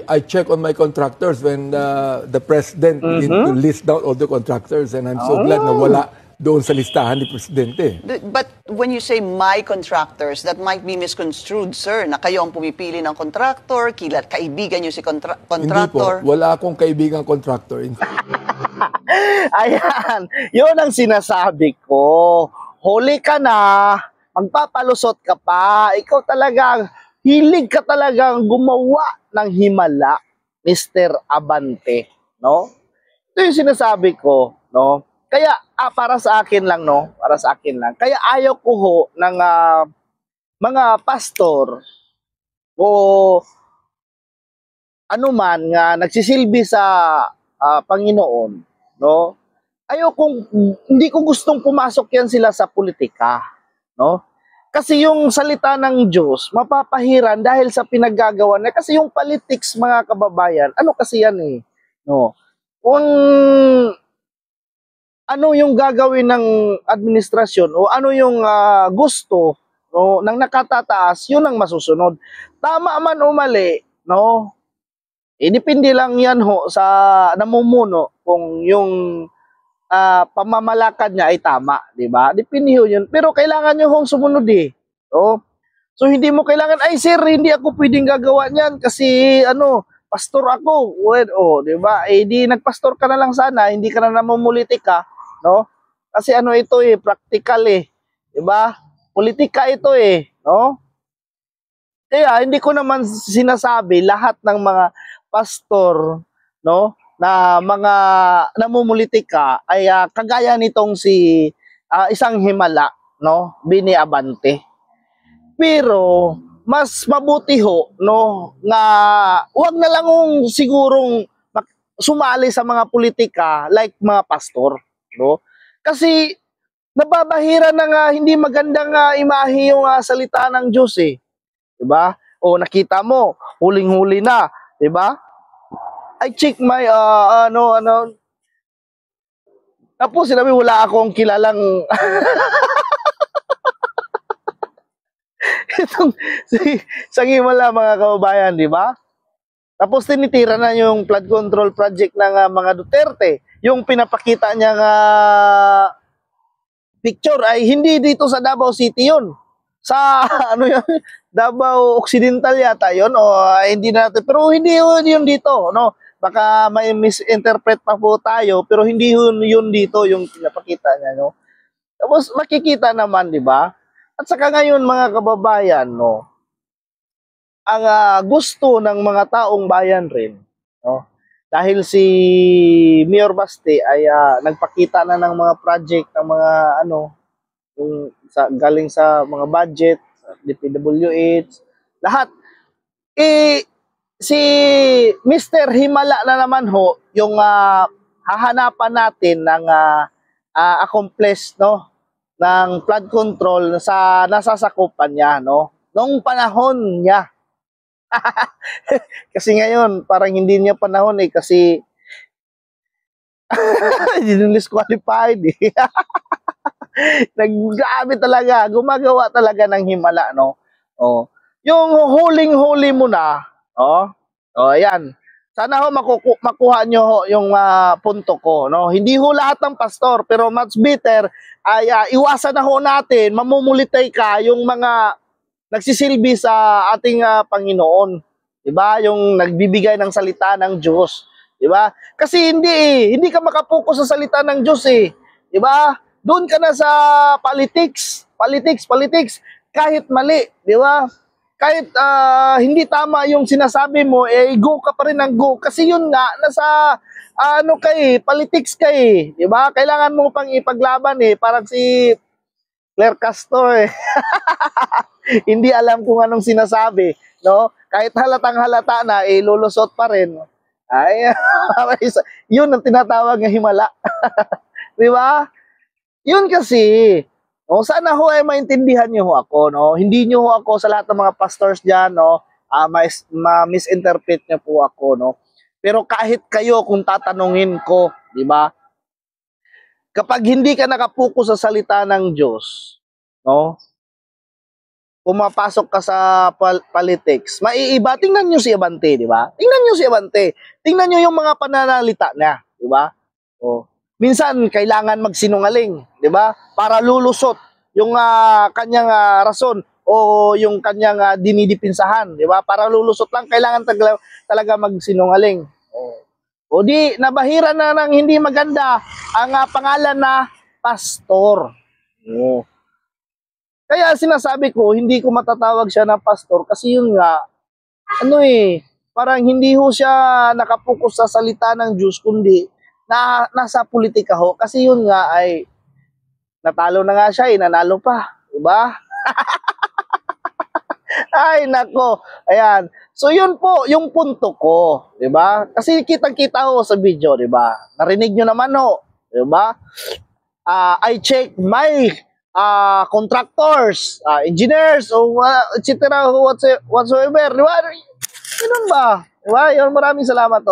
I check on my contractors when the president need to list down all the contractors, and I'm so glad na wala doon sa listahan ni Presidente. But when you say my contractors, that might be misconstrued, sir, na kayo ang pumipili ng contractor, kaibigan nyo si Hindi contractor. po, wala akong kaibigang contractor. Ayan, yun ang sinasabi ko. Huli ka na, magpapalusot ka pa, ikaw talagang, hilig ka talagang gumawa ng himala, Mr. Abante, no? Ito yung sinasabi ko, no? Kaya, para sa akin lang, no? Para sa akin lang. Kaya ayaw ko ho ng mga pastor o anuman nga nagsisilbi sa Panginoon, no? Hindi ko gustong pumasok yan sila sa politika, no? Kasi yung salita ng Diyos, mapapahiran dahil sa pinaggagawa na. Kasi yung politics, mga kababayan, ano kasi yan eh, no? Kung ano yung gagawin ng administrasyon o ano yung gusto, no, ng nakatataas, yun ang masusunod. Tama man o mali, no? Depende lang yan ho sa namumuno kung yung pamamalakad niya ay tama, di ba? Depende ho yun. Pero kailangan nyo hong sumunod eh. No? So hindi mo kailangan, ay sir, hindi ako pwedeng gagawa niyan kasi pastor ako. Well, di ba? Di nagpastor ka na lang sana, hindi ka na namumulitika, no? Kasi ito eh, practical eh. Di ba? Politika ito eh, no? Kaya hindi ko naman sinasabi lahat ng mga pastor, no, na mga namumulitika ay kagaya nitong si isang himala, no, Bini Abante. Pero mas mabuti ho, no, nga wag na lang sigurong sumali sa mga politika like mga pastor, no? Kasi nababahira na nga hindi magandang imahe yung salita ng Diyos eh. 'Di ba? O nakita mo, huling-huli na, 'di ba? I check my tapos sinabi wala akong kilalang itong sa himala, mga kababayan, 'di ba? Tapos tinitira na yung flood control project ng mga Duterte. Yung pinapakita niya nga picture ay hindi dito sa Davao City yun. Sa Davao Occidental yata yun o hindi na natin. Pero hindi yun dito, no? Baka may misinterpret pa po tayo pero hindi yun dito yung pinapakita niya, no? Tapos makikita naman, 'di ba? At saka ngayon, mga kababayan, no, ang gusto ng mga taong bayan rin, no, dahil si Mayor Baste ay nagpakita na ng mga project ng mga yung galing sa mga budget, DPWH, lahat. Si Mr. Himala na naman ho yung hahanapan natin ng accomplice, no, ng flood control sa nasasakupan niya, no, noong panahon niya. Kasi ngayon parang hindi niya panahon eh, kasi disqualified eh. Naggrabe talaga, gumagawa talaga ng himala, no. Oh, yung huling-huli mo na, ayan. Sana ho makuha nyo ho yung punto ko, no. Hindi ho lahat ng pastor, pero much better ay iwasan na ho natin, mamumulitay ka yung mga nagsisilbi sa ating Panginoon, 'di ba? Yung nagbibigay ng salita ng Diyos, 'di ba? Kasi hindi ka makapokus sa salita ng Diyos eh, 'di ba? Doon ka na sa politics, kahit mali, 'di ba? Kahit hindi tama yung sinasabi mo, go ka pa rin ng go kasi yun nga nasa politics ka eh, 'di ba? Kailangan mo pang ipaglaban eh, parang si Claire Castor eh. Hindi alam kung anong sinasabi, no? Kahit halatang-halata na, lulusot pa rin. Ay, yun ang tinatawag ng himala. Di ba? Yun kasi, no? Sana ho ay maintindihan niyo ho ako, no? Hindi niyo ho ako sa lahat ng mga pastors diyan, no? Ma-misinterpret niyo po ako, no? Pero kahit kayo kung tatanungin ko, di ba? Kapag hindi ka nakapokus sa salita ng Diyos, no? pumapasok ka sa politics, maiiba. Tingnan nyo si Abante, di ba? Tingnan nyo si Abante. Tingnan nyo yung mga pananalita niya, di ba? Oh. Minsan, kailangan magsinungaling, di ba? Para lulusot yung kanyang rason o yung kanyang dinidipinsahan, di ba? Para lulusot lang, kailangan talaga magsinungaling. Oh. O di, nabahira na ng hindi maganda ang pangalan na pastor. Oh. Kaya sinasabi ko, hindi ko matatawag siya na pastor kasi yun nga, parang hindi ho siya nakapokus sa salita ng Diyos, kundi nasa politika ho. Kasi yun nga ay, natalo na nga siya, nanalo pa. Diba? Ay, nako. Ayan. So, yun po, yung punto ko. Diba? Kasi kitang-kita ho sa video, diba? Narinig nyo naman ho. Diba? I check my contractors, engineers, o etc. whatsoever. Diba? Ganun ba? Diba? Yun, maraming salamat.